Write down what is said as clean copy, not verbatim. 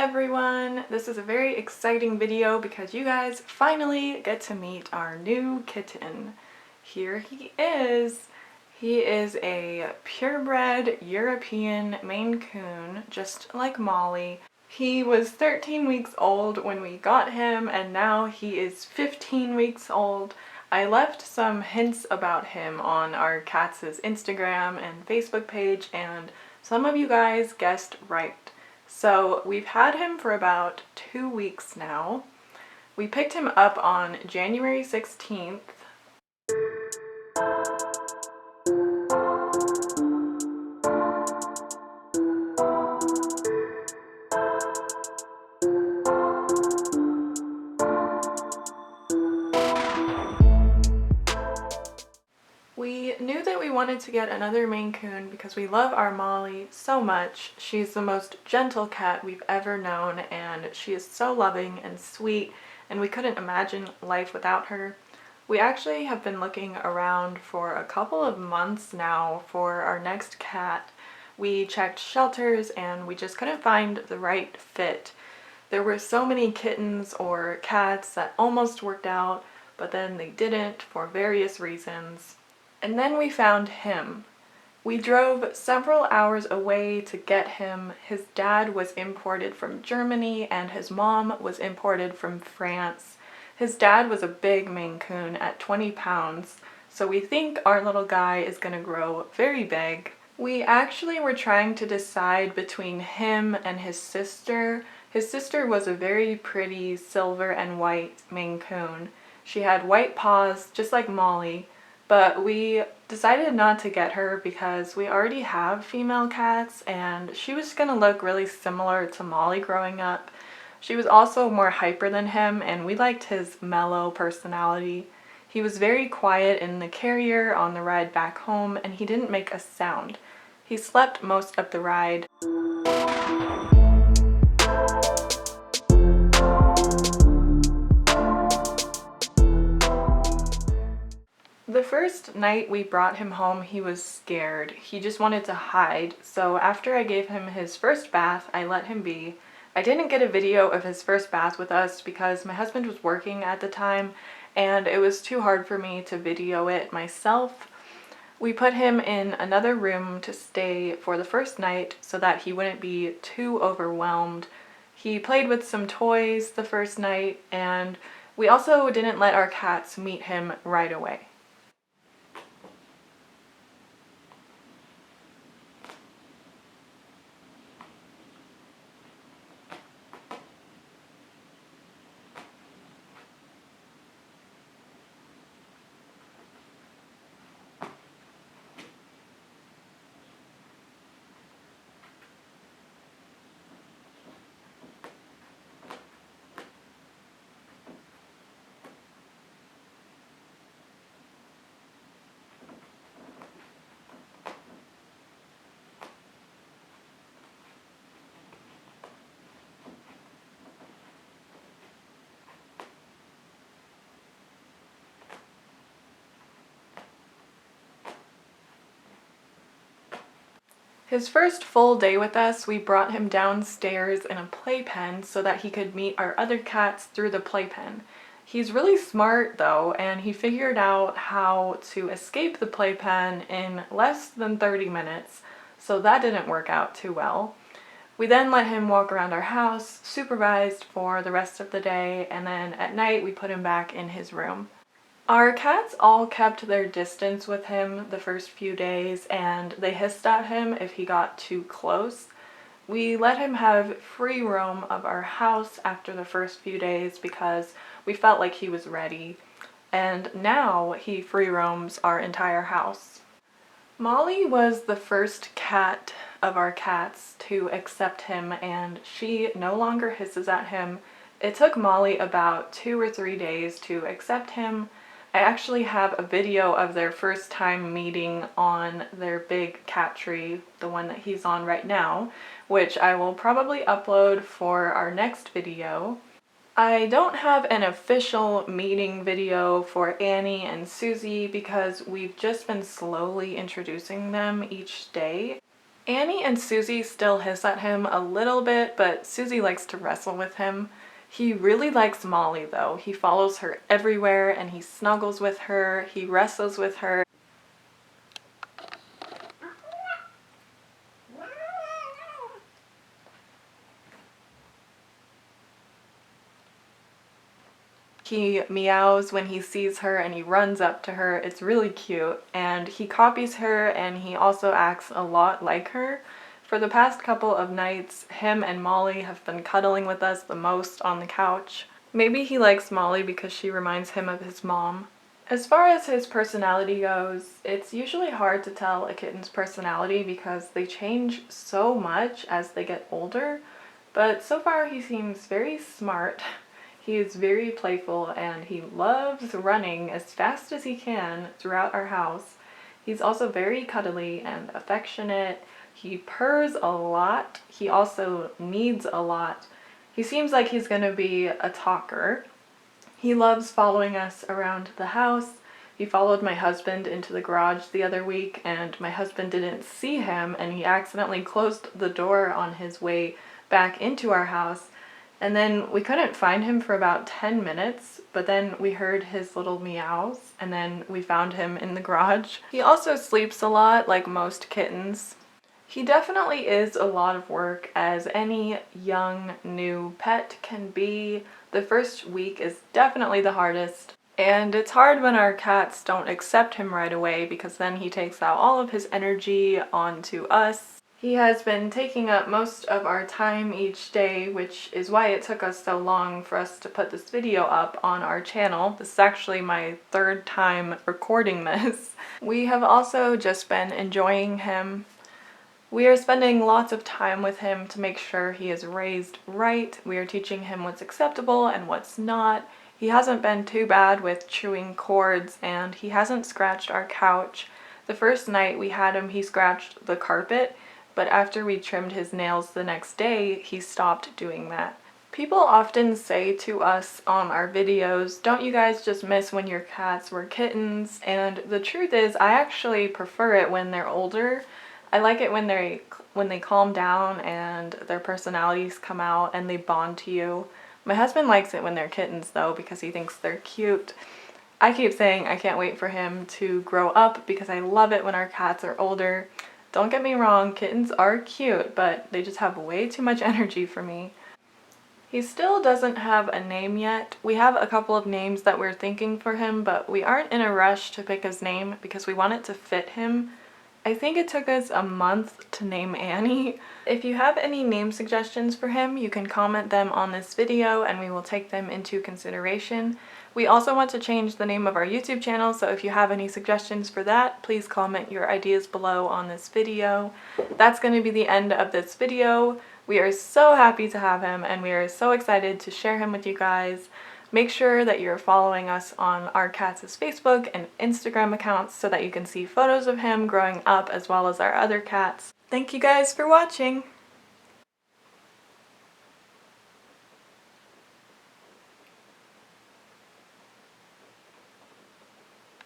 everyone! This is a very exciting video because you guys finally get to meet our new kitten. Here he is. He is a purebred European Maine Coon, just like Molly. He was 13 weeks old when we got him, and now he is 15 weeks old. I left some hints about him on our cats' Instagram and Facebook page, and some of you guys guessed right. So we've had him for about 2 weeks now. We picked him up on January 16th. We knew that we wanted to get another Maine Coon because we love our Molly so much. She's the most gentle cat we've ever known, and she is so loving and sweet, and we couldn't imagine life without her. We actually have been looking around for a couple of months now for our next cat. We checked shelters and we just couldn't find the right fit. There were so many kittens or cats that almost worked out, but then they didn't for various reasons. And then we found him. We drove several hours away to get him. His dad was imported from Germany and his mom was imported from France. His dad was a big Maine Coon at 20 pounds, so we think our little guy is going to grow very big. We actually were trying to decide between him and his sister. His sister was a very pretty silver and white Maine Coon. She had white paws, just like Molly. But we decided not to get her because we already have female cats and she was going to look really similar to Molly growing up. She was also more hyper than him and we liked his mellow personality. He was very quiet in the carrier on the ride back home and he didn't make a sound. He slept most of the ride. The first night we brought him home, he was scared. He just wanted to hide, so after I gave him his first bath, I let him be. I didn't get a video of his first bath with us because my husband was working at the time, and it was too hard for me to video it myself. We put him in another room to stay for the first night so that he wouldn't be too overwhelmed. He played with some toys the first night, and we also didn't let our cats meet him right away. His first full day with us, we brought him downstairs in a playpen so that he could meet our other cats through the playpen. He's really smart though, and he figured out how to escape the playpen in less than 30 minutes, so that didn't work out too well. We then let him walk around our house, supervised for the rest of the day, and then at night we put him back in his room. Our cats all kept their distance with him the first few days and they hissed at him if he got too close. We let him have free roam of our house after the first few days because we felt like he was ready, and now he free roams our entire house. Molly was the first cat of our cats to accept him and she no longer hisses at him. It took Molly about 2 or 3 days to accept him. I actually have a video of their first time meeting on their big cat tree, the one that he's on right now, which I will probably upload for our next video. I don't have an official meeting video for Annie and Susie because we've just been slowly introducing them each day. Annie and Susie still hiss at him a little bit, but Susie likes to wrestle with him. He really likes Molly though. He follows her everywhere and he snuggles with her, he wrestles with her. He meows when he sees her and he runs up to her. It's really cute. And he copies her and he also acts a lot like her. For the past couple of nights, him and Molly have been cuddling with us the most on the couch. Maybe he likes Molly because she reminds him of his mom. As far as his personality goes, it's usually hard to tell a kitten's personality because they change so much as they get older. But so far he seems very smart. He is very playful and he loves running as fast as he can throughout our house. He's also very cuddly and affectionate. He purrs a lot. He also needs a lot. He seems like he's gonna be a talker. He loves following us around the house. He followed my husband into the garage the other week and my husband didn't see him and he accidentally closed the door on his way back into our house. And then we couldn't find him for about 10 minutes, but then we heard his little meows, and then we found him in the garage. He also sleeps a lot, like most kittens. He definitely is a lot of work, as any young, new pet can be. The first week is definitely the hardest, and it's hard when our cats don't accept him right away, because then he takes out all of his energy onto us. He has been taking up most of our time each day, which is why it took us so long for us to put this video up on our channel. This is actually my third time recording this. We have also just been enjoying him. We are spending lots of time with him to make sure he is raised right. We are teaching him what's acceptable and what's not. He hasn't been too bad with chewing cords and he hasn't scratched our couch. The first night we had him, he scratched the carpet. But after we trimmed his nails the next day, he stopped doing that. People often say to us on our videos, don't you guys just miss when your cats were kittens? And the truth is, I actually prefer it when they're older. I like it when they calm down and their personalities come out and they bond to you. My husband likes it when they're kittens though because he thinks they're cute. I keep saying I can't wait for him to grow up because I love it when our cats are older. Don't get me wrong, kittens are cute, but they just have way too much energy for me. He still doesn't have a name yet. We have a couple of names that we're thinking for him, but we aren't in a rush to pick his name because we want it to fit him. I think it took us a month to name Annie. If you have any name suggestions for him, you can comment them on this video and we will take them into consideration. We also want to change the name of our YouTube channel, so if you have any suggestions for that, please comment your ideas below on this video. That's going to be the end of this video. We are so happy to have him and we are so excited to share him with you guys. Make sure that you're following us on our cats' Facebook and Instagram accounts so that you can see photos of him growing up as well as our other cats. Thank you guys for watching!